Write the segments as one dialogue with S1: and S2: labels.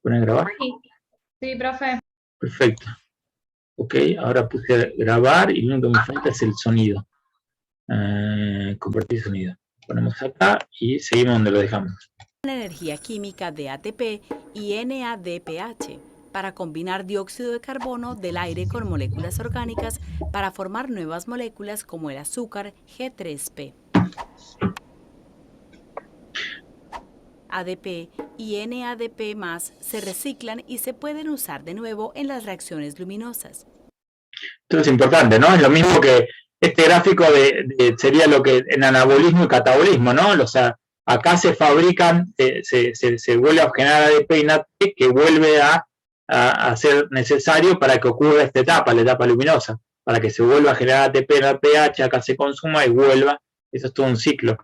S1: ¿Pone a grabar?
S2: Sí, sí, profe.
S1: Perfecto. Ok, ahora puse a grabar y lo único que me falta es el sonido. Compartir sonido. Ponemos acá y seguimos donde lo dejamos.
S3: La energía química de ATP y NADPH para combinar dióxido de carbono del aire con moléculas orgánicas para formar nuevas moléculas como el azúcar G3P. ADP y NADP+ se reciclan y se pueden usar de nuevo en las reacciones luminosas.
S1: Esto es importante, ¿no? Es lo mismo que este gráfico sería lo que en anabolismo y catabolismo, ¿no? O sea, acá se fabrican, se vuelve a generar ADP y NADP que vuelve a ser necesario para que ocurra esta etapa, la etapa luminosa, para que se vuelva a generar ATP, NADPH, acá se consuma y vuelva. Eso es todo un ciclo.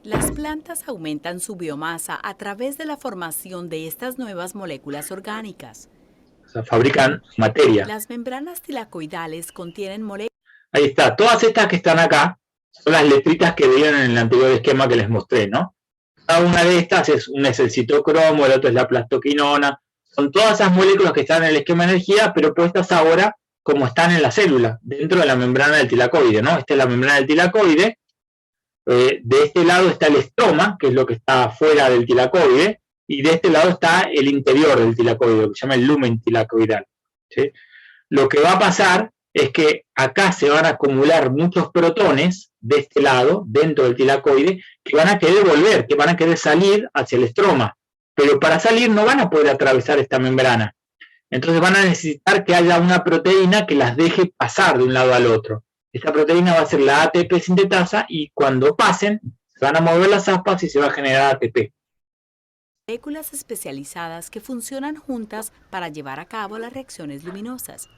S3: Las plantas aumentan su biomasa a través de la formación de estas nuevas moléculas orgánicas.
S1: O sea, fabrican materia.
S3: Las membranas tilacoidales contienen moléculas.
S1: Ahí está, todas estas que están acá son las letritas que vieron en el anterior esquema que les mostré, ¿no? Cada una de estas es el citocromo, el otro es la plastoquinona, son todas esas moléculas que están en el esquema de energía, pero puestas ahora como están en la célula, dentro de la membrana del tilacoide, ¿no? Esta es la membrana del tilacoide, de este lado está el estroma, que es lo que está fuera del tilacoide, y de este lado está el interior del tilacoide, lo que se llama el lumen tilacoidal, ¿sí? Lo que va a pasar es que acá se van a acumular muchos protones de este lado, dentro del tilacoide, que van a querer volver, que van a querer salir hacia el estroma, pero para salir no van a poder atravesar esta membrana. Entonces van a necesitar que haya una proteína que las deje pasar de un lado al otro. Esta proteína va a ser la ATP sintetasa y cuando pasen, se van a mover las aspas y se va a generar ATP.
S3: Moléculas especializadas que funcionan juntas para llevar a cabo las reacciones luminosas.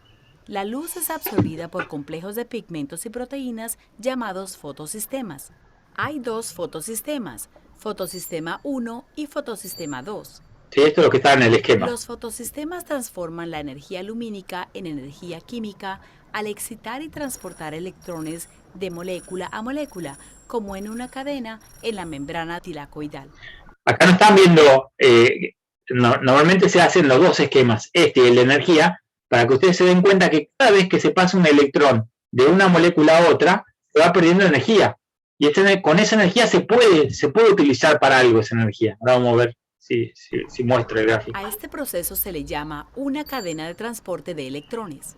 S3: La luz es absorbida por complejos de pigmentos y proteínas llamados fotosistemas. Hay dos fotosistemas, fotosistema 1 y fotosistema 2.
S1: Sí, esto es lo que está en el esquema.
S3: Los fotosistemas transforman la energía lumínica en energía química al excitar y transportar electrones de molécula a molécula, como en una cadena en la membrana tilacoidal.
S1: Acá no están viendo, normalmente se hacen los dos esquemas, este y el de energía, para que ustedes se den cuenta que cada vez que se pasa un electrón de una molécula a otra, se va perdiendo energía. Y con esa energía se puede utilizar para algo esa energía. Ahora vamos a ver si muestra el gráfico.
S3: A este proceso se le llama una cadena de transporte de electrones.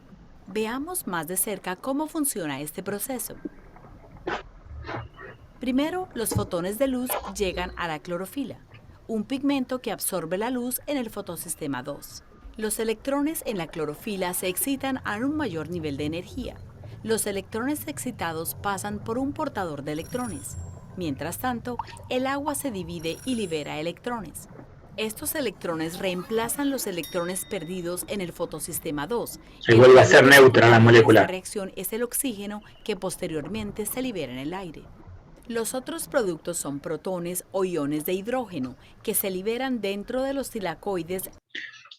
S3: Veamos más de cerca cómo funciona este proceso. Primero, los fotones de luz llegan a la clorofila, un pigmento que absorbe la luz en el fotosistema 2. Los electrones en la clorofila se excitan a un mayor nivel de energía. Los electrones excitados pasan por un portador de electrones. Mientras tanto, el agua se divide y libera electrones. Estos electrones reemplazan los electrones perdidos en el fotosistema 2.
S1: Se vuelve a ser neutra la molécula.
S3: Esta reacción es el oxígeno que posteriormente se libera en el aire. Los otros productos son protones o iones de hidrógeno que se liberan dentro de los tilacoides.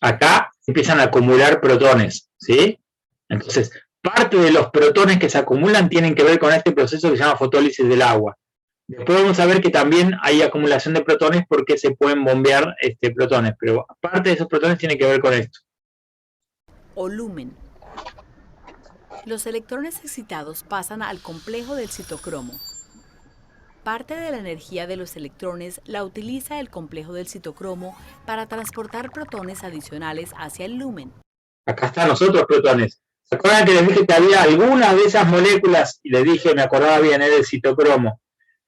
S1: Acá empiezan a acumular protones, ¿sí? Entonces, parte de los protones que se acumulan tienen que ver con este proceso que se llama fotólisis del agua. Después vamos a ver que también hay acumulación de protones porque se pueden bombear protones, pero parte de esos protones tiene que ver con esto.
S3: O lumen. Los electrones excitados pasan al complejo del citocromo. Parte de la energía de los electrones la utiliza el complejo del citocromo para transportar protones adicionales hacia el lumen.
S1: Acá están los otros protones. ¿Se acuerdan que les dije que había algunas de esas moléculas? Y les dije, me acordaba bien, era el citocromo.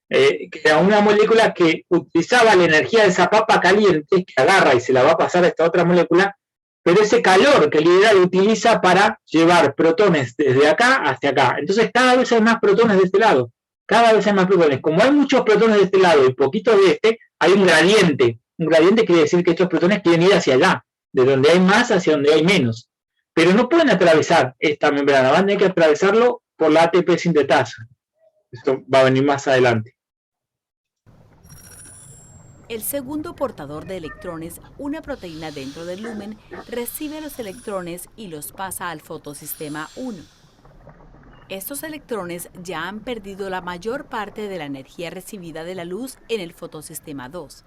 S1: Que era una molécula que utilizaba la energía de esa papa caliente, que agarra y se la va a pasar a esta otra molécula, pero ese calor que libera lo utiliza para llevar protones desde acá hacia acá. Entonces cada vez hay más protones de este lado. Cada vez hay más protones. Como hay muchos protones de este lado y poquitos de este, hay un gradiente. Un gradiente quiere decir que estos protones quieren ir hacia allá, de donde hay más hacia donde hay menos. Pero no pueden atravesar esta membrana, van a tener que atravesarlo por la ATP sintetasa. Esto va a venir más adelante.
S3: El segundo portador de electrones, una proteína dentro del lumen, recibe los electrones y los pasa al fotosistema 1. Estos electrones ya han perdido la mayor parte de la energía recibida de la luz en el fotosistema 2.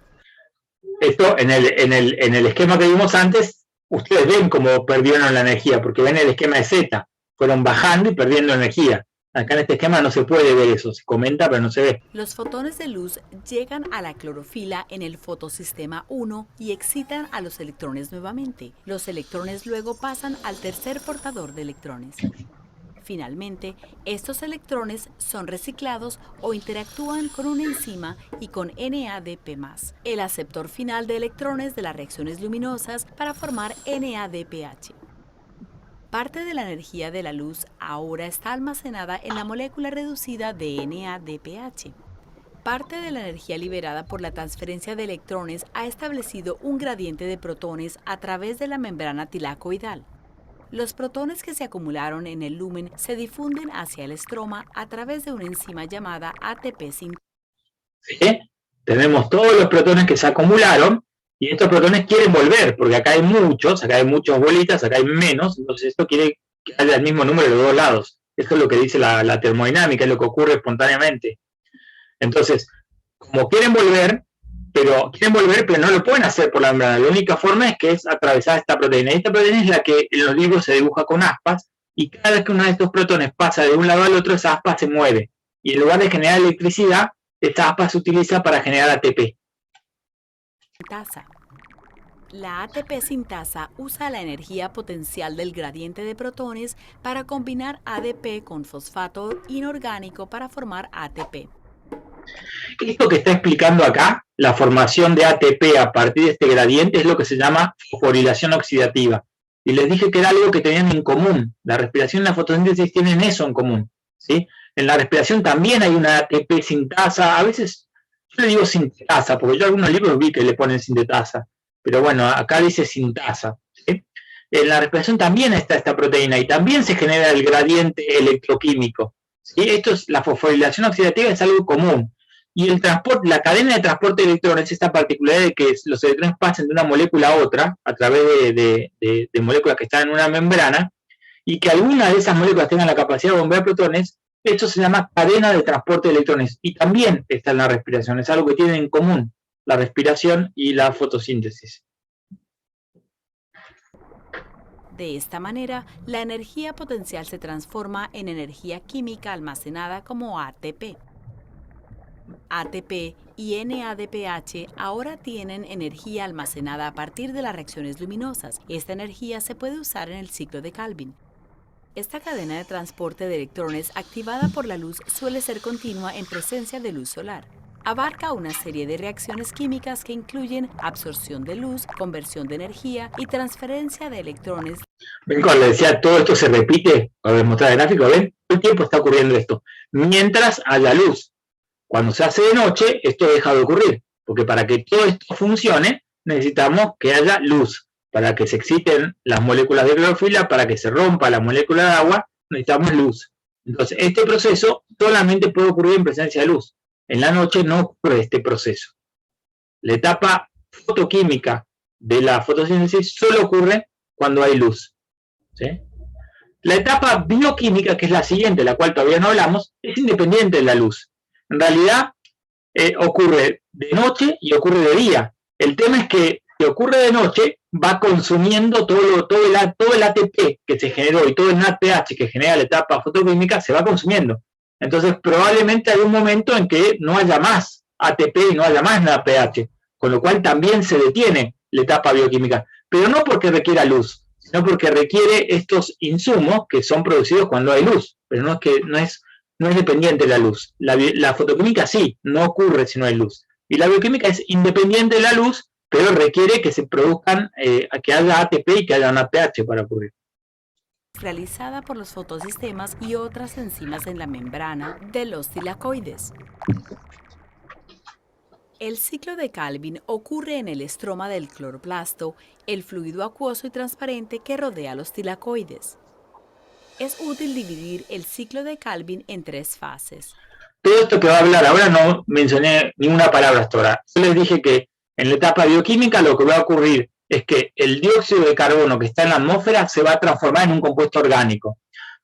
S1: Esto en el esquema que vimos antes, ustedes ven cómo perdieron la energía, porque ven el esquema de Z, fueron bajando y perdiendo energía. Acá en este esquema no se puede ver eso, se comenta pero no se ve.
S3: Los fotones de luz llegan a la clorofila en el fotosistema 1 y excitan a los electrones nuevamente. Los electrones luego pasan al tercer portador de electrones. Finalmente, estos electrones son reciclados o interactúan con una enzima y con NADP+, el aceptor final de electrones de las reacciones luminosas para formar NADPH. Parte de la energía de la luz ahora está almacenada en la molécula reducida de NADPH. Parte de la energía liberada por la transferencia de electrones ha establecido un gradiente de protones a través de la membrana tilacoidal. Los protones que se acumularon en el lumen se difunden hacia el estroma a través de una enzima llamada ATP sintasa.
S1: ¿Sí? Tenemos todos los protones que se acumularon y estos protones quieren volver, porque acá hay muchas bolitas, acá hay menos, entonces esto quiere que haya el mismo número de los dos lados. Esto es lo que dice la termodinámica, es lo que ocurre espontáneamente. Entonces, como quieren volver, pero no lo pueden hacer por la membrana. La única forma es que es atravesar esta proteína. Y esta proteína es la que en los libros se dibuja con aspas, y cada vez que uno de estos protones pasa de un lado al otro, esa aspa se mueve. Y en lugar de generar electricidad, esta aspa se utiliza para generar ATP.
S3: La ATP sintasa usa la energía potencial del gradiente de protones para combinar ADP con fosfato inorgánico para formar ATP.
S1: Esto que está explicando acá, la formación de ATP a partir de este gradiente, es lo que se llama fosforilación oxidativa. Y les dije que era algo que tenían en común. La respiración y la fotosíntesis tienen eso en común, ¿sí? En la respiración también hay una ATP sintasa. A veces yo le digo sintetasa, porque yo algunos libros vi que le ponen sintetasa. Pero bueno, acá dice sintasa, ¿sí? En la respiración también está esta proteína y también se genera el gradiente electroquímico, ¿sí? La fosforilación oxidativa es algo común. Y el transporte, la cadena de transporte de electrones, esta particularidad de que los electrones pasen de una molécula a otra a través de moléculas que están en una membrana, y que alguna de esas moléculas tengan la capacidad de bombear protones, esto se llama cadena de transporte de electrones. Y también está en la respiración, es algo que tienen en común la respiración y la fotosíntesis.
S3: De esta manera, la energía potencial se transforma en energía química almacenada como ATP. ATP y NADPH ahora tienen energía almacenada a partir de las reacciones luminosas. Esta energía se puede usar en el ciclo de Calvin. Esta cadena de transporte de electrones activada por la luz suele ser continua en presencia de luz solar. Abarca una serie de reacciones químicas que incluyen absorción de luz, conversión de energía y transferencia de electrones.
S1: Ven, cuando les decía, todo esto se repite, para demostrar el gráfico, ven, todo el tiempo está ocurriendo esto. Mientras haya luz. Cuando se hace de noche, esto deja de ocurrir, porque para que todo esto funcione, necesitamos que haya luz. Para que se exciten las moléculas de clorofila, para que se rompa la molécula de agua, necesitamos luz. Entonces, este proceso solamente puede ocurrir en presencia de luz. En la noche no ocurre este proceso. La etapa fotoquímica de la fotosíntesis solo ocurre cuando hay luz, ¿sí? La etapa bioquímica, que es la siguiente, la cual todavía no hablamos, es independiente de la luz. En realidad, ocurre de noche y ocurre de día. El tema es que si ocurre de noche, va consumiendo todo el ATP que se generó y todo el NADPH que genera la etapa fotoquímica, se va consumiendo. Entonces, probablemente hay un momento en que no haya más ATP y no haya más NADPH, con lo cual también se detiene la etapa bioquímica. Pero no porque requiera luz, sino porque requiere estos insumos que son producidos cuando hay luz. Pero no es dependiente de la luz. La fotoquímica sí, no ocurre si no hay luz. Y la bioquímica es independiente de la luz, pero requiere que se produzcan, que haya ATP y que haya NADPH para ocurrir.
S3: Realizada por los fotosistemas y otras enzimas en la membrana de los tilacoides. El ciclo de Calvin ocurre en el estroma del cloroplasto, el fluido acuoso y transparente que rodea los tilacoides. Es útil dividir el ciclo de Calvin en 3 fases.
S1: Todo esto que va a hablar ahora no mencioné ninguna palabra hasta ahora. Yo les dije que en la etapa bioquímica lo que va a ocurrir es que el dióxido de carbono que está en la atmósfera se va a transformar en un compuesto orgánico.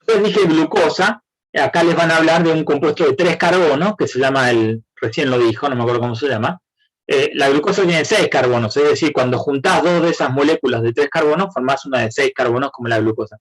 S1: Yo les dije glucosa, acá les van a hablar de un compuesto de 3 carbonos, que se llama recién lo dijo, no me acuerdo cómo se llama, La glucosa tiene 6 carbonos, es decir, cuando juntás 2 de esas moléculas de 3 carbonos, formás una de 6 carbonos como la glucosa.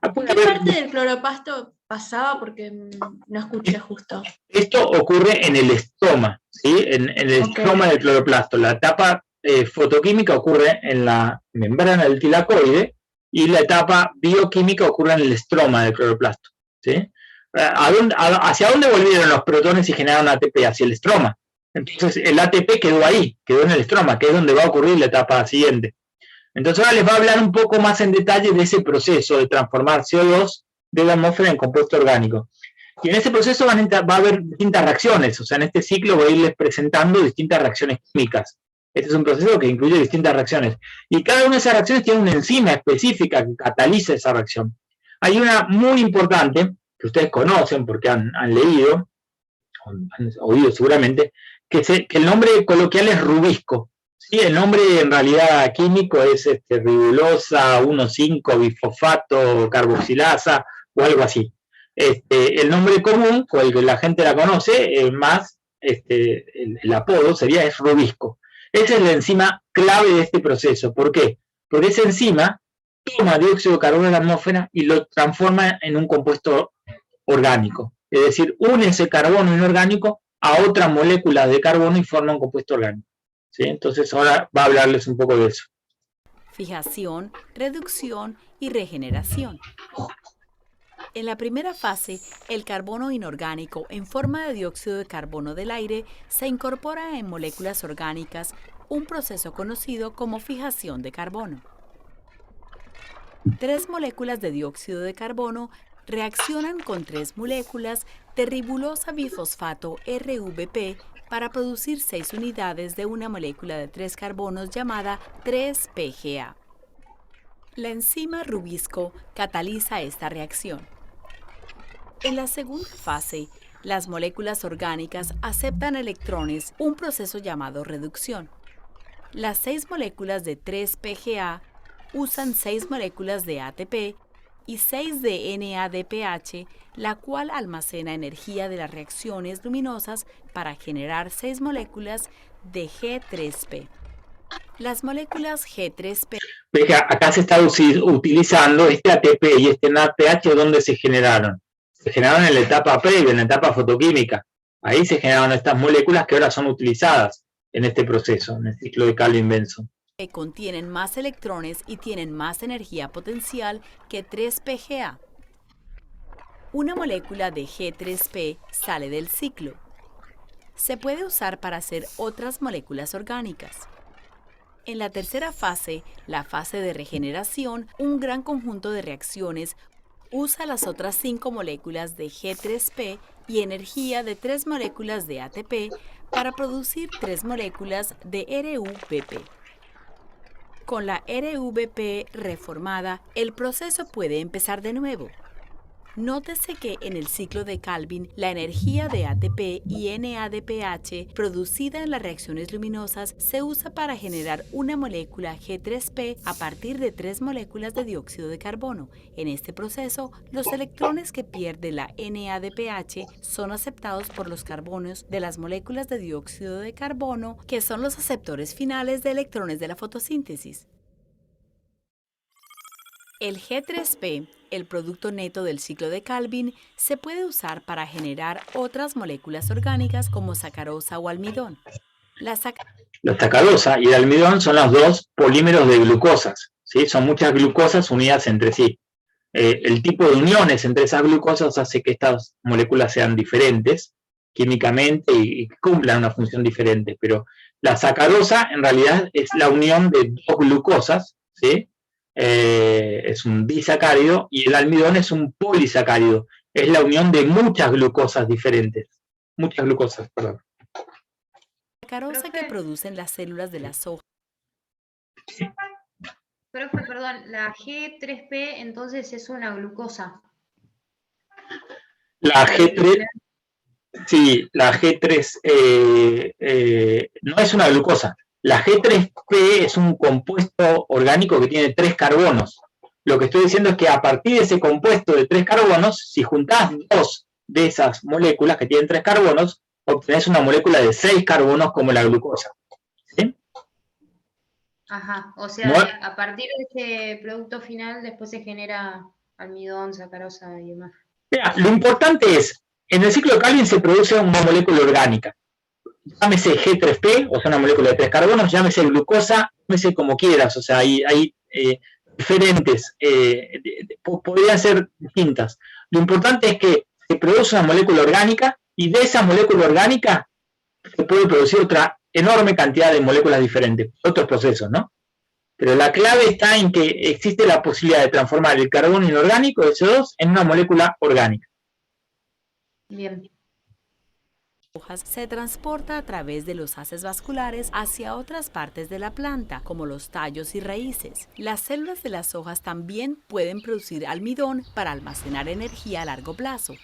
S4: ¿Qué parte del cloroplasto pasaba? Porque no escuché justo.
S1: Esto ocurre en el estroma, ¿sí? En el estroma del cloroplasto. La etapa fotoquímica ocurre en la membrana del tilacoide y la etapa bioquímica ocurre en el estroma del cloroplasto, ¿sí? ¿Hacia dónde volvieron los protones y generaron ATP? Hacia el estroma. Entonces el ATP quedó ahí, quedó en el estroma, que es donde va a ocurrir la etapa siguiente. Entonces ahora les voy a hablar un poco más en detalle de ese proceso de transformar CO2 de la atmósfera en compuesto orgánico. Y en ese proceso va a haber distintas reacciones, o sea, en este ciclo voy a irles presentando distintas reacciones químicas. Este es un proceso que incluye distintas reacciones. Y cada una de esas reacciones tiene una enzima específica que cataliza esa reacción. Hay una muy importante, que ustedes conocen porque han leído, han oído seguramente, que el nombre coloquial es rubisco. ¿Sí? El nombre en realidad químico es ribulosa 1,5-bifosfato carboxilasa o algo así. El nombre común, con el que la gente la conoce, más el apodo sería es rubisco. Esa es la enzima clave de este proceso. ¿Por qué? Porque esa enzima toma dióxido de carbono de la atmósfera y lo transforma en un compuesto orgánico. Es decir, une ese carbono inorgánico a otras moléculas de carbono y forma un compuesto orgánico. ¿Sí? Entonces ahora va a hablarles un poco de eso.
S3: Fijación, reducción y regeneración. En la primera fase, el carbono inorgánico en forma de dióxido de carbono del aire se incorpora en moléculas orgánicas, un proceso conocido como fijación de carbono. 3 moléculas de dióxido de carbono reaccionan con 3 moléculas de ribulosa bifosfato RVP para producir 6 unidades de una molécula de 3 carbonos llamada 3-PGA. La enzima rubisco cataliza esta reacción. En la segunda fase, las moléculas orgánicas aceptan electrones, un proceso llamado reducción. Las 6 moléculas de 3-PGA usan 6 moléculas de ATP y 6 de NADPH, la cual almacena energía de las reacciones luminosas para generar 6 moléculas de G3P. Las moléculas G3P...
S1: Acá se está utilizando este ATP y este NADPH, ¿dónde se generaron? Se generaron en la etapa previa, en la etapa fotoquímica. Ahí se generaron estas moléculas que ahora son utilizadas en este proceso, en el ciclo de Calvin-Benson.
S3: Contienen más electrones y tienen más energía potencial que 3-PGA. Una molécula de G3P sale del ciclo. Se puede usar para hacer otras moléculas orgánicas. En la tercera fase, la fase de regeneración, un gran conjunto de reacciones usa las otras 5 moléculas de G3P y energía de 3 moléculas de ATP para producir 3 moléculas de RVP. Con la RVP reformada, el proceso puede empezar de nuevo. Nótese que en el ciclo de Calvin, la energía de ATP y NADPH producida en las reacciones luminosas se usa para generar una molécula G3P a partir de 3 moléculas de dióxido de carbono. En este proceso, los electrones que pierde la NADPH son aceptados por los carbonos de las moléculas de dióxido de carbono, que son los aceptores finales de electrones de la fotosíntesis. El G3P, el producto neto del ciclo de Calvin, se puede usar para generar otras moléculas orgánicas como sacarosa o almidón. La
S1: sacarosa y el almidón son los 2 polímeros de glucosas, ¿sí? Son muchas glucosas unidas entre sí. El tipo de uniones entre esas glucosas hace que estas moléculas sean diferentes químicamente y cumplan una función diferente, pero la sacarosa en realidad es la unión de 2 glucosas, ¿sí? Es un disacárido, y el almidón es un polisacárido, es la unión de muchas glucosas diferentes, perdón.
S3: La sacarosa que producen las células de la soja.
S2: Profe, perdón, la G3P entonces es una glucosa.
S1: La G3, sí, la G3 no es una glucosa. La G3P es un compuesto orgánico que tiene 3 carbonos. Lo que estoy diciendo es que a partir de ese compuesto de 3 carbonos, si juntás 2 de esas moléculas que tienen 3 carbonos, obtenés una molécula de 6 carbonos como la glucosa.
S2: Ajá, o sea,
S1: Bueno,
S2: a partir de ese producto final después se genera almidón, sacarosa y demás.
S1: mira, lo importante es, en el ciclo de Calvin se produce una molécula orgánica, llámese G3P, o sea, una molécula de 3 carbonos, llámese glucosa, llámese como quieras, o sea, hay diferentes, podrían ser distintas. Lo importante es que se produce una molécula orgánica y de esa molécula orgánica se puede producir otra enorme cantidad de moléculas diferentes, otros procesos, ¿no? Pero la clave está en que existe la posibilidad de transformar el carbono inorgánico de CO2 en una molécula orgánica.
S2: Bien.
S3: Hojas se transporta a través de los haces vasculares hacia otras partes de la planta, como los tallos y raíces. Las células de las hojas también pueden producir almidón para almacenar energía a largo plazo.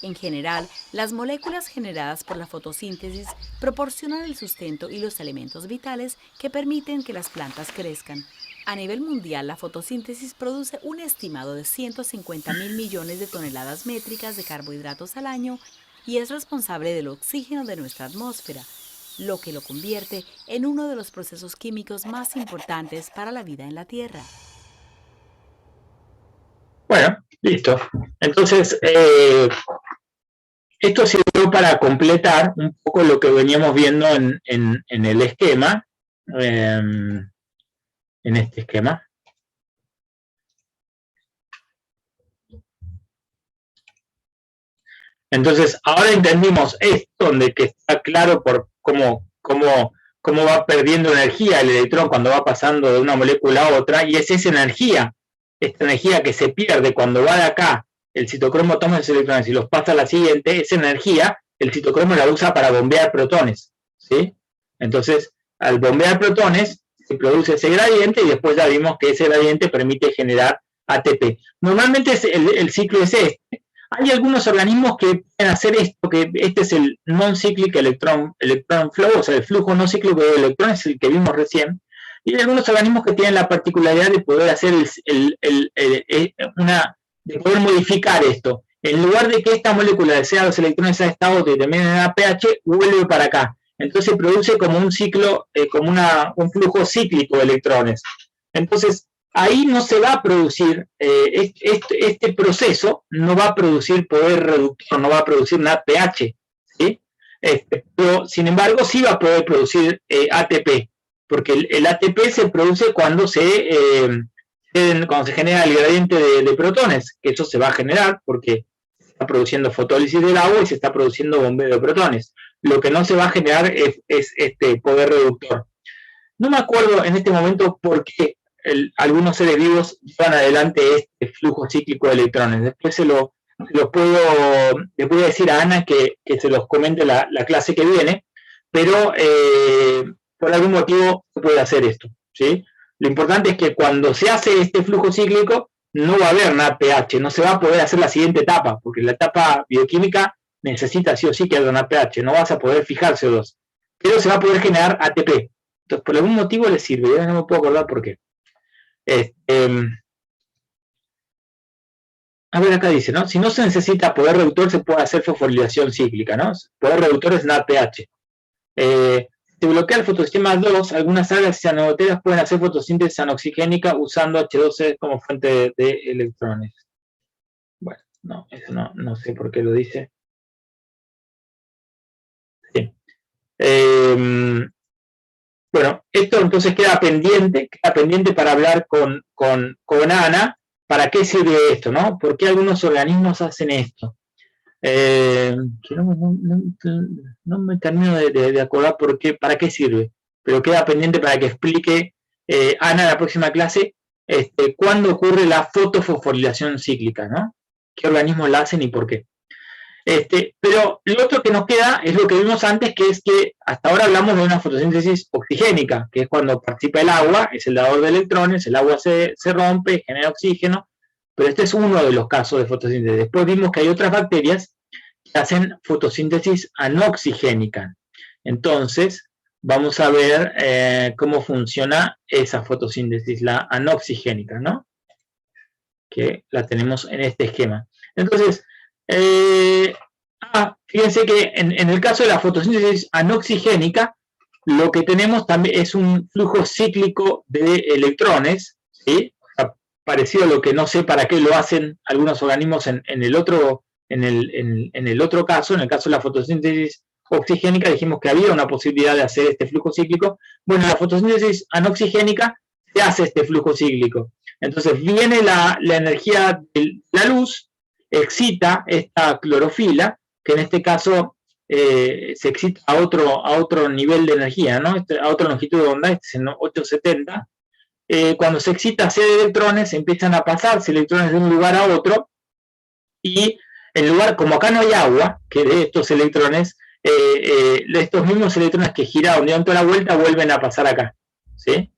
S3: En general, las moléculas generadas por la fotosíntesis proporcionan el sustento y los elementos vitales que permiten que las plantas crezcan. A nivel mundial, la fotosíntesis produce un estimado de 150.000 millones de toneladas métricas de carbohidratos al año y es responsable del oxígeno de nuestra atmósfera, lo que lo convierte en uno de los procesos químicos más importantes para la vida en la Tierra.
S1: Bueno, listo. Entonces, esto sirvió para completar un poco lo que veníamos viendo en el esquema, en este esquema. Entonces, ahora entendimos esto, donde que está claro por cómo va perdiendo energía el electrón cuando va pasando de una molécula a otra, y es esa energía, esta energía que se pierde cuando va de acá, el citocromo toma esos electrones y los pasa a la siguiente, esa energía, el citocromo la usa para bombear protones, ¿sí? Entonces, al bombear protones, se produce ese gradiente y después ya vimos que ese gradiente permite generar ATP. Normalmente el ciclo es este. Hay algunos organismos que pueden hacer esto, que este es el non-cyclic electron flow, o sea, el flujo no cíclico de electrones, el que vimos recién. Y hay algunos organismos que tienen la particularidad de poder hacer de poder modificar esto. En lugar de que esta molécula desea los electrones a estado de determinada pH, vuelve para acá. Entonces se produce como un ciclo, como un flujo cíclico de electrones. Entonces, ahí no se va a producir, este proceso no va a producir poder reductor, no va a producir nada pH, ¿sí? Pero, sin embargo, sí va a poder producir ATP, porque el ATP se produce cuando se genera el gradiente de protones, que eso se va a generar porque se está produciendo fotólisis del agua y se está produciendo bombeo de protones. Lo que no se va a generar es este poder reductor. No me acuerdo en este momento por qué algunos seres vivos llevan adelante este flujo cíclico de electrones. Después les puedo decir a Ana que se los comente la clase que viene, pero por algún motivo se puede hacer esto, ¿sí? Lo importante es que cuando se hace este flujo cíclico no va a haber nada pH, no se va a poder hacer la siguiente etapa, porque la etapa bioquímica necesita sí o sí que haya una pH, no vas a poder fijar CO2, pero se va a poder generar ATP. Entonces, por algún motivo le sirve, yo no me puedo acordar por qué. A ver, acá dice, ¿no? Si no se necesita poder reductor, se puede hacer fosforilación cíclica, ¿no? Poder reductor es nada pH. Si bloquea el fotosistema 2, algunas algas cianoteras pueden hacer fotosíntesis anoxigénica usando H2 como fuente de electrones. Bueno, no, eso no sé por qué lo dice. Sí. Bueno, esto entonces queda pendiente para hablar con Ana, ¿para qué sirve esto, no? ¿Por qué algunos organismos hacen esto? No me termino de acordar para qué sirve, pero queda pendiente para que explique Ana en la próxima clase cuándo ocurre la fotofosforilación cíclica, ¿no? ¿Qué organismos la hacen y por qué? Pero lo otro que nos queda es lo que vimos antes, que es que hasta ahora hablamos de una fotosíntesis oxigénica, que es cuando participa el agua, es el dador de electrones, el agua se rompe, genera oxígeno, pero este es uno de los casos de fotosíntesis. Después vimos que hay otras bacterias que hacen fotosíntesis anoxigénica. Entonces, vamos a ver cómo funciona esa fotosíntesis, la anoxigénica, ¿no? Que la tenemos en este esquema. Entonces, fíjense que en el caso de la fotosíntesis anoxigénica, lo que tenemos también es un flujo cíclico de electrones, ¿sí? O sea, parecido a lo que no sé para qué lo hacen algunos organismos en el otro caso, en el caso de la fotosíntesis oxigénica, dijimos que había una posibilidad de hacer este flujo cíclico. Bueno, en la fotosíntesis anoxigénica se hace este flujo cíclico. Entonces viene la energía de la luz, excita esta clorofila, que en este caso se excita a otro nivel de energía, ¿no? A otra longitud de onda, este es en 870. Cuando se excita C de electrones, empiezan a pasarse electrones de un lugar a otro, y en lugar, como acá no hay agua, que de estos electrones, estos mismos electrones que giraron dieron toda la vuelta, vuelven a pasar acá, ¿sí?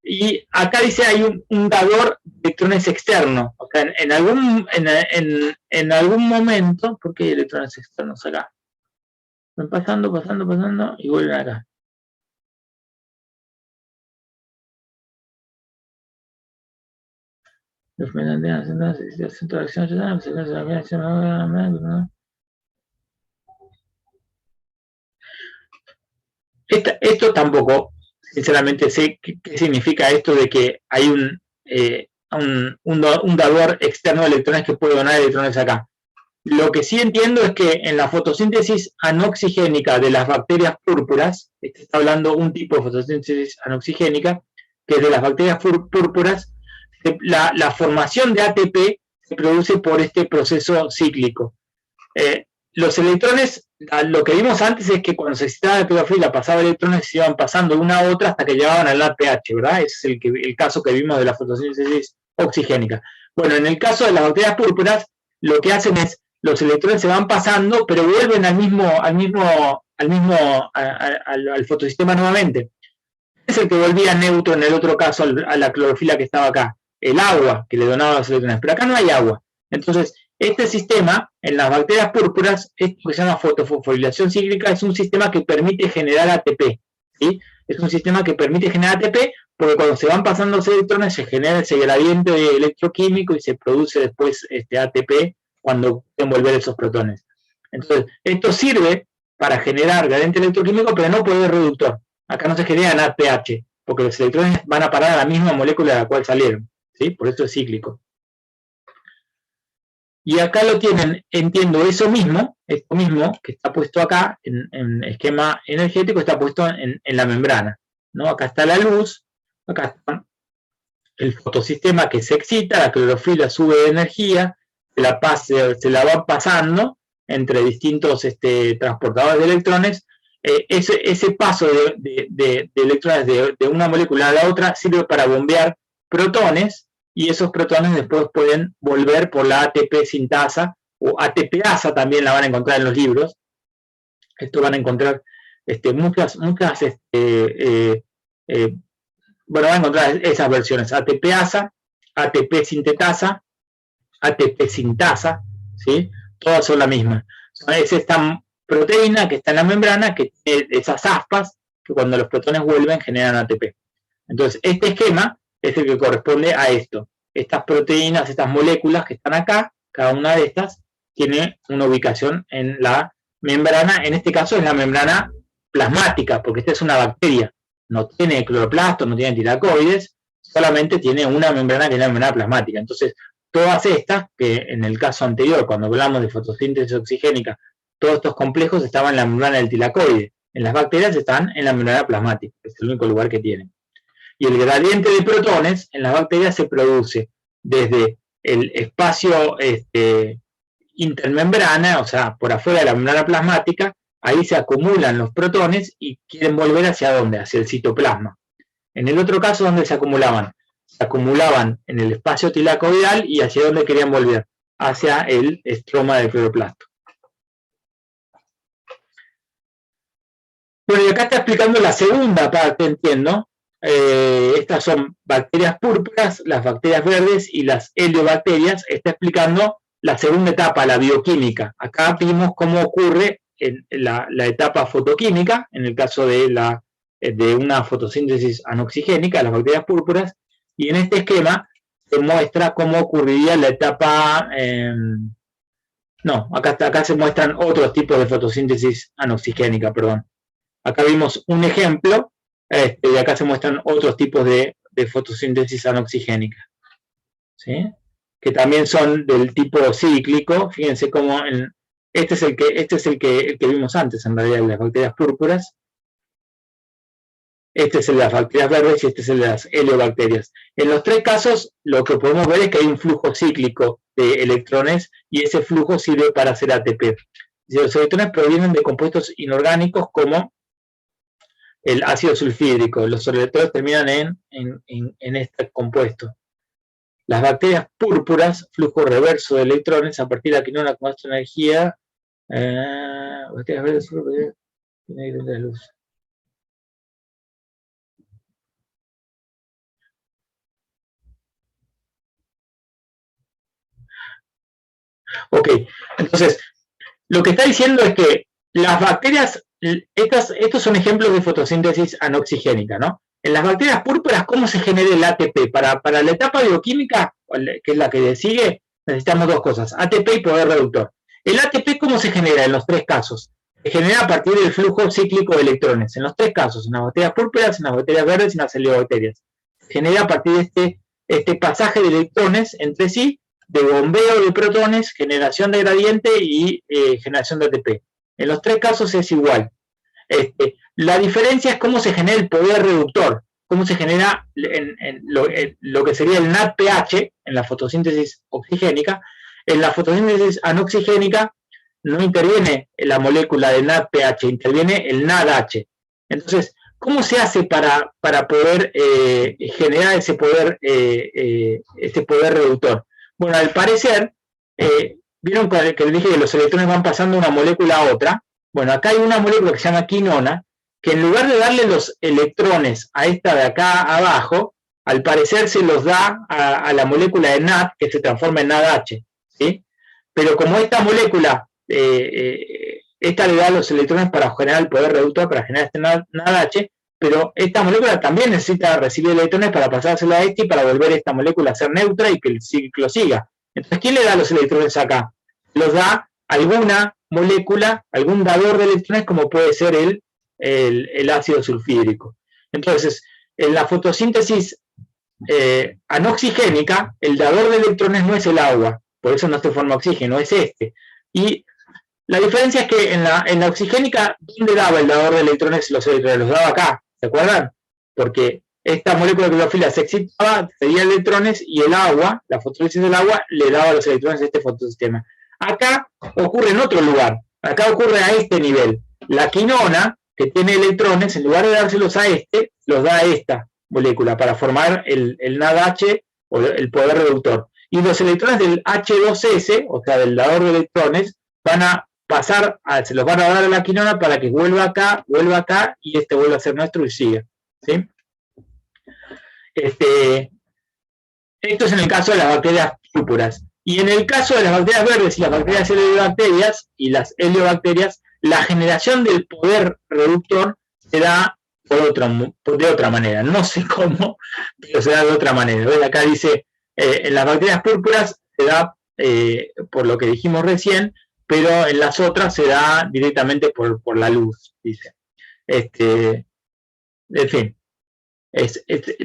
S1: Y acá dice hay un dador de electrones externos. O sea, en algún momento, ¿por qué hay electrones externos acá? Van pasando y vuelven acá. Esto tampoco, sinceramente, sé qué significa esto de que hay un dador externo de electrones que puede donar electrones acá. Lo que sí entiendo es que en la fotosíntesis anoxigénica de las bacterias púrpuras, está hablando un tipo de fotosíntesis anoxigénica, que es de las bacterias púrpuras, la formación de ATP se produce por este proceso cíclico. Los electrones, lo que vimos antes es que cuando se excitaba la clorofila pasaba electrones y se iban pasando de una a otra hasta que llegaban al APH, ¿verdad? Ese es el caso que vimos de la fotosíntesis oxigénica. Bueno, en el caso de las bacterias púrpuras, lo que hacen es, los electrones se van pasando, pero vuelven al fotosistema nuevamente. Es el que volvía neutro en el otro caso a la clorofila que estaba acá, el agua que le donaba los electrones, pero acá no hay agua. Entonces, este sistema, en las bacterias púrpuras, esto que se llama fotofosforilación cíclica, es un sistema que permite generar ATP, ¿sí? Es un sistema que permite generar ATP porque cuando se van pasando los electrones se genera ese gradiente electroquímico y se produce después ATP cuando pueden volver esos protones. Entonces, esto sirve para generar gradiente electroquímico, pero no poder reductor. Acá no se generan APH, porque los electrones van a parar a la misma molécula de la cual salieron, ¿sí? Por eso es cíclico. Y acá lo tienen, entiendo, esto mismo que está puesto acá en esquema energético, está puesto en la membrana, ¿no? Acá está la luz, acá está el fotosistema que se excita, la clorofila sube de energía, se la va pasando entre distintos transportadores de electrones. Ese paso de electrones de una molécula a la otra sirve para bombear protones, y esos protones después pueden volver por la ATP sintasa, o ATPasa también la van a encontrar en los libros. Esto van a encontrar muchas bueno, van a encontrar esas versiones, ATPasa, ATP sintetasa, ATP sintasa, ¿sí? Todas son la misma. Es esta proteína que está en la membrana, que tiene esas aspas, que cuando los protones vuelven generan ATP. Entonces, este esquema es el que corresponde a esto. Estas proteínas, estas moléculas que están acá, cada una de estas, tiene una ubicación en la membrana. En este caso es la membrana plasmática, porque esta es una bacteria. No tiene cloroplastos, no tiene tilacoides, solamente tiene una membrana que es la membrana plasmática. Entonces, todas estas, que en el caso anterior, cuando hablamos de fotosíntesis oxigénica, todos estos complejos estaban en la membrana del tilacoide. En las bacterias están en la membrana plasmática, que es el único lugar que tienen. Y el gradiente de protones en las bacterias se produce desde el espacio intermembrana, o sea, por afuera de la membrana plasmática. Ahí se acumulan los protones y quieren volver ¿hacia dónde? Hacia el citoplasma. En el otro caso, ¿dónde se acumulaban? Se acumulaban en el espacio tilacoidal, y ¿hacia dónde querían volver? Hacia el estroma del cloroplasto. Bueno, y acá está explicando la segunda parte, entiendo. Estas son bacterias púrpuras, las bacterias verdes y las heliobacterias. Está explicando la segunda etapa, la bioquímica. Acá vimos cómo ocurre en la etapa fotoquímica, en el caso de una fotosíntesis anoxigénica, las bacterias púrpuras, y en este esquema se muestra cómo ocurriría la etapa... acá se muestran otros tipos de fotosíntesis anoxigénica, perdón. Acá vimos un ejemplo, y acá se muestran otros tipos de fotosíntesis anoxigénica, ¿sí? Que también son del tipo cíclico. Fíjense cómo este es el que vimos antes, en realidad, las bacterias púrpuras. Este es el de las bacterias verdes y este es el de las heliobacterias. En los tres casos, lo que podemos ver es que hay un flujo cíclico de electrones y ese flujo sirve para hacer ATP. Los electrones provienen de compuestos inorgánicos como el ácido sulfídrico. Los electrones terminan en este compuesto. Las bacterias púrpuras, flujo reverso de electrones a partir de la quinona con esta energía. Bacterias verdes, de luz. Ok, entonces, lo que está diciendo es que las bacterias, estos son ejemplos de fotosíntesis anoxigénica, ¿no? En las bacterias púrpuras, ¿cómo se genera el ATP? Para la etapa bioquímica, que es la que sigue, necesitamos dos cosas, ATP y poder reductor. El ATP, ¿cómo se genera en los tres casos? Se genera a partir del flujo cíclico de electrones, en los tres casos, en las bacterias púrpuras, en las bacterias verdes y en las heliobacterias. Se genera a partir de este pasaje de electrones entre sí, de bombeo de protones, generación de gradiente y generación de ATP. En los tres casos es igual. La diferencia es cómo se genera el poder reductor, cómo se genera lo que sería el NADPH en la fotosíntesis oxigénica. En la fotosíntesis anoxigénica no interviene la molécula de NADPH, interviene el NADH. Entonces, ¿cómo se hace para poder generar ese poder reductor? Bueno, al parecer, vieron que les dije que los electrones van pasando de una molécula a otra. Bueno, acá hay una molécula que se llama quinona, que en lugar de darle los electrones a esta de acá abajo, al parecer se los da a la molécula de NAD, que se transforma en NADH, ¿sí? Pero como esta molécula, esta le da los electrones para generar el poder reductor, para generar este NADH, pero esta molécula también necesita recibir electrones para pasárselo a este y para volver esta molécula a ser neutra y que el ciclo siga. Entonces, ¿quién le da los electrones acá? Los da alguna molécula, algún dador de electrones, como puede ser el ácido sulfídrico. Entonces, en la fotosíntesis anoxigénica, el dador de electrones no es el agua, por eso no se forma oxígeno, es este. Y la diferencia es que en la oxigénica, ¿dónde daba el dador de electrones los electrones? Los daba acá, ¿se acuerdan? Porque esta molécula de clorofila se excitaba, cedía electrones y el agua, la fotosíntesis del agua, le daba los electrones a este fotosistema. Acá ocurre en otro lugar, acá ocurre a este nivel. La quinona, que tiene electrones, en lugar de dárselos a este, los da a esta molécula para formar el NADH o el poder reductor. Y los electrones del H2S, o sea, del dador de electrones, van a se los van a dar a la quinona para que vuelva acá y este vuelva a ser nuestro y siga, ¿sí? Esto es en el caso de las bacterias púrpuras. Y en el caso de las bacterias verdes y las bacterias heliobacterias y las heliobacterias, la generación del poder reductor se da de otra manera. No sé cómo, pero se da de otra manera. ¿Ven? Acá dice, en las bacterias púrpuras se da, por lo que dijimos recién, pero en las otras se da directamente por la luz, dice. En fin,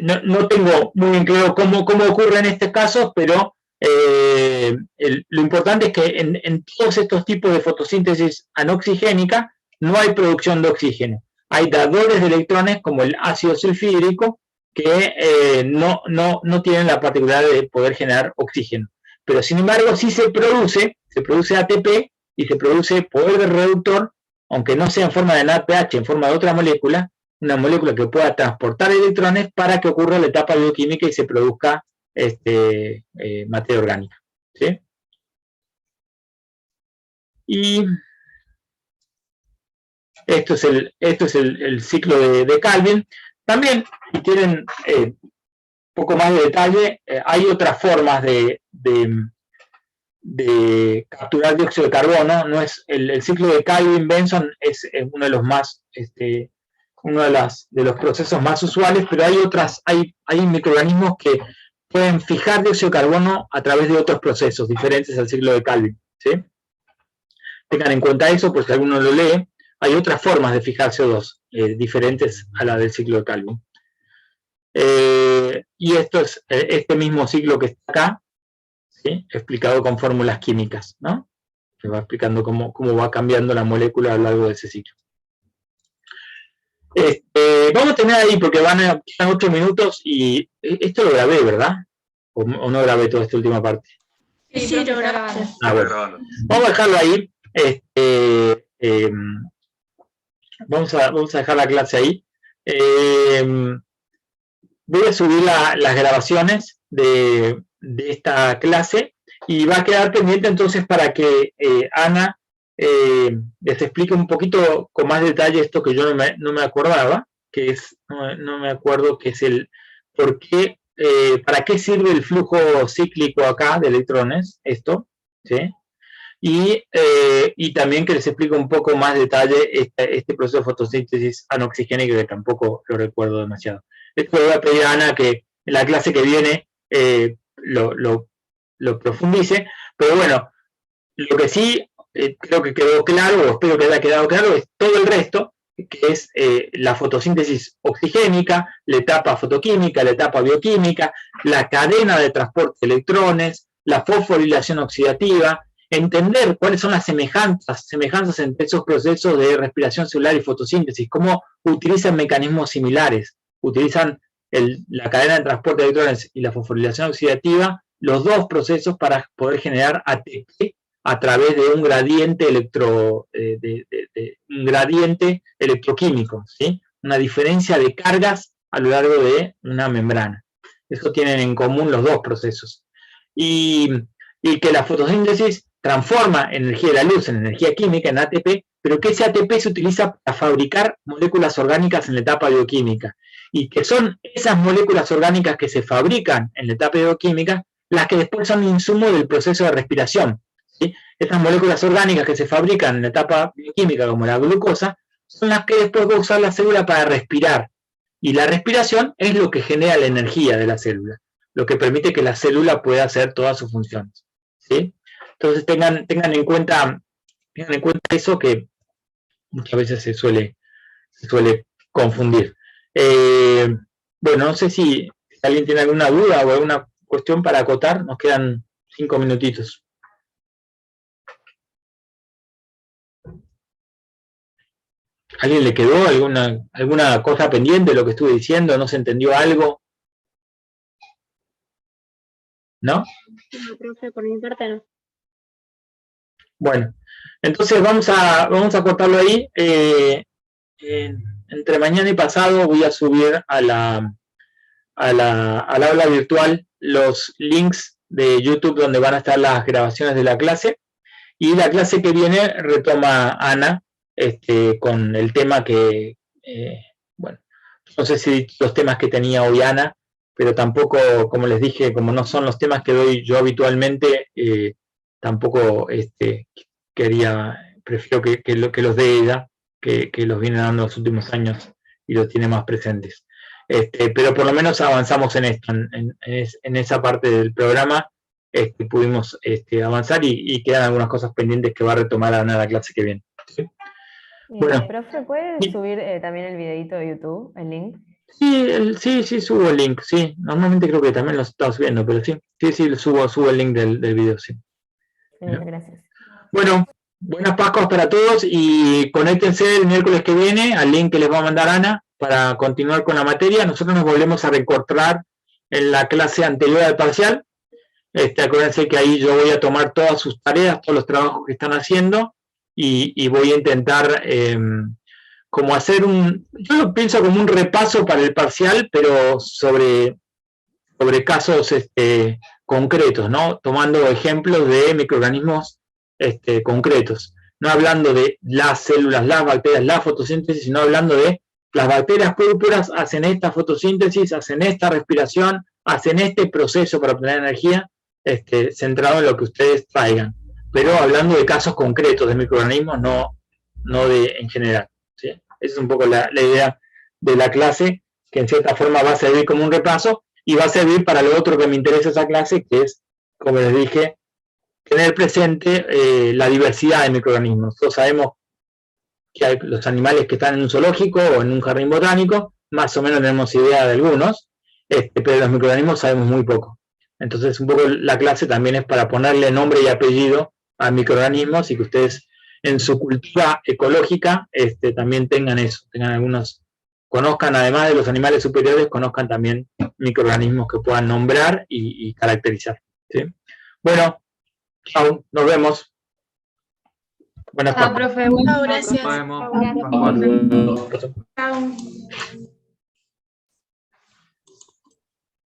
S1: no tengo muy bien claro cómo ocurre en este caso, pero lo importante es que en todos estos tipos de fotosíntesis anoxigénica no hay producción de oxígeno. Hay dadores de electrones como el ácido sulfídrico que no tienen la particularidad de poder generar oxígeno. Pero sin embargo sí se produce ATP y se produce poder de reductor, aunque no sea en forma de NADPH, en forma de otra molécula, una molécula que pueda transportar electrones para que ocurra la etapa bioquímica y se produzca materia orgánica, ¿sí? Y esto es el ciclo de Calvin. También, si quieren poco más de detalle, hay otras formas de capturar dióxido de carbono. No es el ciclo de Calvin-Benson es uno de los más uno de los procesos más usuales, pero hay microorganismos que pueden fijar dióxido de carbono a través de otros procesos diferentes al ciclo de Calvin, ¿sí? Tengan en cuenta eso, por si alguno lo lee. hay otras formas de fijar CO2, diferentes a la del ciclo de Calvin. Y esto es este mismo ciclo que está acá, ¿sí? Explicado con fórmulas químicas, ¿no? Que va explicando cómo va cambiando la molécula a lo largo de ese ciclo. Vamos a terminar ahí porque quedan 8 minutos y esto lo grabé, ¿verdad? ¿O no grabé toda esta última parte?
S4: Sí, lo grabaste.
S1: Bueno. Vamos a dejarlo ahí. Vamos a dejar la clase ahí. Voy a subir las grabaciones de esta clase y va a quedar pendiente entonces para que Ana les explique un poquito con más detalle esto que yo no me acordaba, que es, no me acuerdo, que es el por qué, para qué sirve el flujo cíclico acá de electrones, esto, ¿sí? Y también que les explique un poco más detalle este proceso de fotosíntesis anoxigénica, que tampoco lo recuerdo demasiado. Esto le voy a pedir a Ana que en la clase que viene lo profundice, pero bueno, lo que sí creo que quedó claro, o espero que haya quedado claro, es todo el resto, que es la fotosíntesis oxigénica, la etapa fotoquímica, la etapa bioquímica, la cadena de transporte de electrones, la fosforilación oxidativa, entender cuáles son las semejanzas entre esos procesos de respiración celular y fotosíntesis, cómo utilizan mecanismos similares, utilizan la cadena de transporte de electrones y la fosforilación oxidativa, los dos procesos para poder generar ATP a través de un gradiente electroquímico, ¿sí? Una diferencia de cargas a lo largo de una membrana. Eso tienen en común los dos procesos. Y que la fotosíntesis transforma energía de la luz en energía química, en ATP, pero que ese ATP se utiliza para fabricar moléculas orgánicas en la etapa bioquímica. Y que son esas moléculas orgánicas que se fabrican en la etapa bioquímica las que después son insumo del proceso de respiración. ¿Sí? Estas moléculas orgánicas que se fabrican en la etapa bioquímica, como la glucosa, son las que después va a usar la célula para respirar. Y la respiración es lo que genera la energía de la célula, lo que permite que la célula pueda hacer todas sus funciones. ¿Sí? Entonces tengan en cuenta eso, que muchas veces se suele confundir. Bueno, no sé si alguien tiene alguna duda o alguna cuestión para acotar. Nos quedan 5 minutitos. ¿Alguien le quedó alguna cosa pendiente de lo que estuve diciendo? ¿No se entendió algo? ¿No?
S5: No, profe, por mi parte no.
S1: Bueno, entonces vamos a cortarlo ahí. Entre mañana y pasado voy a subir al aula virtual los links de YouTube donde van a estar las grabaciones de la clase, y la clase que viene retoma Ana con el tema que, bueno, no sé si los temas que tenía hoy Ana, pero tampoco, como les dije, como no son los temas que doy yo habitualmente, tampoco prefiero que los dé ella, que los viene dando los últimos años y los tiene más presentes. Pero por lo menos avanzamos en esto, en esa parte del programa pudimos avanzar, y quedan algunas cosas pendientes que va a retomar Ana la clase que viene. ¿Sí? Bueno,
S6: profe, ¿puedes subir también el videito de YouTube, el link?
S1: Sí, subo el link, sí. Normalmente creo que también lo estás viendo, pero sí, subo el link del video, sí.
S6: Gracias.
S1: Bueno, buenas Pascuas para todos, y conéctense el miércoles que viene al link que les va a mandar Ana para continuar con la materia. Nosotros nos volvemos a reencontrar en la clase anterior al parcial. Acuérdense que ahí yo voy a tomar todas sus tareas, todos los trabajos que están haciendo, y voy a intentar como hacer yo lo pienso como un repaso para el parcial, pero sobre casos concretos, ¿no? Tomando ejemplos de microorganismos concretos, no hablando de las células, las bacterias, la fotosíntesis, sino hablando de las bacterias púrpuras hacen esta fotosíntesis, hacen esta respiración, hacen este proceso para obtener energía, centrado en lo que ustedes traigan, pero hablando de casos concretos de microorganismos, no en general, ¿sí? Esa es un poco la idea de la clase, que en cierta forma va a servir como un repaso, y va a servir para lo otro que me interesa esa clase, que es, como les dije, tener presente la diversidad de microorganismos. Todos sabemos que los animales que están en un zoológico o en un jardín botánico, más o menos tenemos idea de algunos, pero de los microorganismos sabemos muy poco. Entonces, un poco la clase también es para ponerle nombre y apellido a microorganismos y que ustedes en su cultura ecológica también tengan eso, tengan algunos, conozcan además de los animales superiores, conozcan también microorganismos que puedan nombrar y caracterizar. ¿Sí? Bueno, chao, nos vemos. Buenas
S2: Chao,
S1: tardes.
S2: profe.
S4: Chao, gracias.
S7: Nos vemos.
S2: Chao.
S4: Chao.